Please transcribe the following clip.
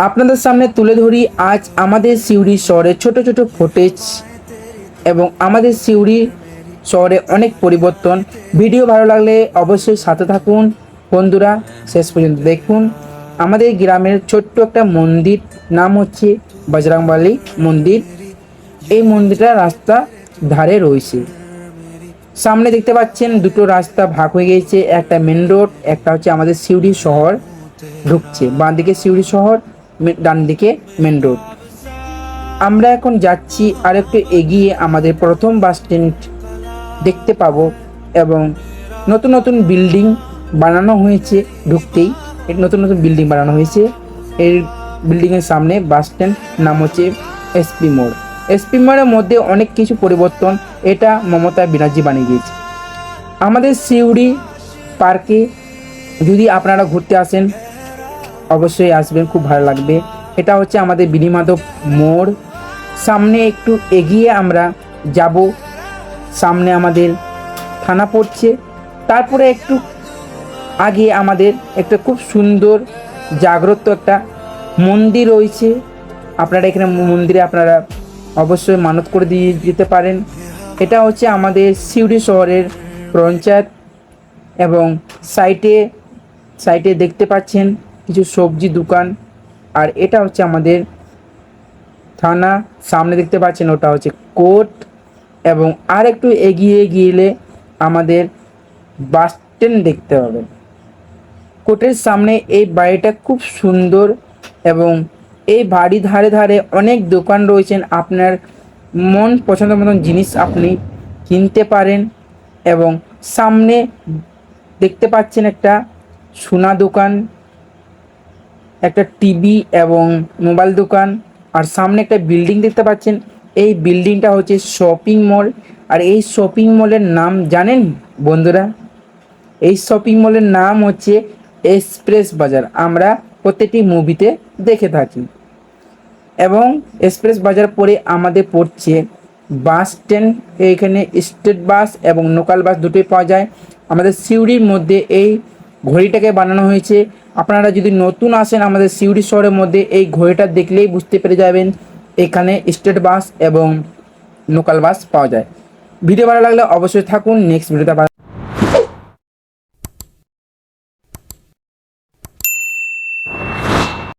আপনাদের সামনে তুলে ধরি আজ আমাদের সিউড়ি শহরের ছোট ছোট ফুটেজ এবং আমাদের সিউড়ি শহরে অনেক পরিবর্তন। ভিডিও ভালো লাগলে অবশ্যই সাথে থাকুন বন্ধুরা, শেষ পর্যন্ত দেখুন। আমাদের গ্রামের ছোট্ট একটা মন্দির, নাম হচ্ছে বজরংবলী মন্দির। এই মন্দিরটা রাস্তা ধারে রয়েছে। সামনে দেখতে পাচ্ছেন দুটো রাস্তা ভাগ হয়ে গিয়েছে, একটা মেন রোড, একটা হচ্ছে আমাদের সিউড়ি শহর ঢুকছে। বাঁ দিকে সিউড়ি শহর, ডান দিকে মেন রোড। আমরা এখন যাচ্ছি আর একটু এগিয়ে আমাদের প্রথম বাস স্ট্যান্ড দেখতে পাবো এবং নতুন নতুন বিল্ডিং বানানো হয়েছে। ঢুকতেই নতুন নতুন বিল্ডিং বানানো হয়েছে। এই বিল্ডিংয়ের সামনে বাস স্ট্যান্ড, নাম হচ্ছে এসপি মোড়। এসপি মোড়ের মধ্যে অনেক কিছু পরিবর্তন, এটা মমতা ব্যানার্জি বানিয়ে দিয়েছে। আমাদের সিউড়ি পার্কে যদি আপনারা ঘুরতে আসেন অবশ্যই আসবেন, খুব ভালো লাগবে। এটা হচ্ছে আমাদের বিনিমাধব মোড়। সামনে একটু এগিয়ে আমরা যাব, সামনে আমাদের থানা পড়ছে। তারপরে একটু আগে আমাদের একটা খুব সুন্দর জাগ্রত একটা মন্দির রয়েছে। আপনারা এখানে মন্দিরে আপনারা অবশ্যই মানত করে দিয়ে যেতে পারেন। এটা হচ্ছে আমাদের সিউড়ি শহরের পঞ্চায়েত এবং সাইটে দেখতে পাচ্ছেন কিছু সবজি দোকান। আর এটা হচ্ছে আমাদের থানা, সামনে দেখতে পাচ্ছেন ওটা হচ্ছে কোর্ট। এবং আর একটু এগিয়ে গেলে আমাদের বাস স্ট্যান্ড দেখতে হবে। কোর্টের সামনে এই বাড়িটা খুব সুন্দর এবং এই বাড়ি ধারে ধারে অনেক দোকান রয়েছেন। আপনার মন পছন্দ মতন জিনিস আপনি কিনতে পারেন। এবং সামনে দেখতে পাচ্ছেন একটা সোনা দোকান, একটা টিভি এবং মোবাইল দোকান। আর সামনে একটা বিল্ডিং দেখতে পাচ্ছেন, এই বিল্ডিংটা হচ্ছে শপিং মল। আর এই শপিং মলের নাম জানেন বন্ধুরা? এই শপিং মলের নাম হচ্ছে এক্সপ্রেস বাজার। আমরা প্রত্যেকটি মুভিতে দেখে থাকি। এবং এক্সপ্রেস বাজার পরে আমাদের পড়ছে বাস স্ট্যান্ড। এইখানে স্টেট বাস এবং লোকাল বাস দুটোই পাওয়া যায়। আমাদের সিউড়ির মধ্যে এই ঘড়িটাকে বানানো হয়েছে। আপনারা যদি নতুন আসেন আমাদের সিউড়ি শহরের মধ্যে, এই ঘড়িটা দেখলেই বুঝতে পেরে যাবেন এখানে স্টেট বাস এবং লোকাল বাস পাওয়া যায়। ভিডিও ভালো লাগলে অবশ্যই থাকুন, নেক্সট ভিডিওতে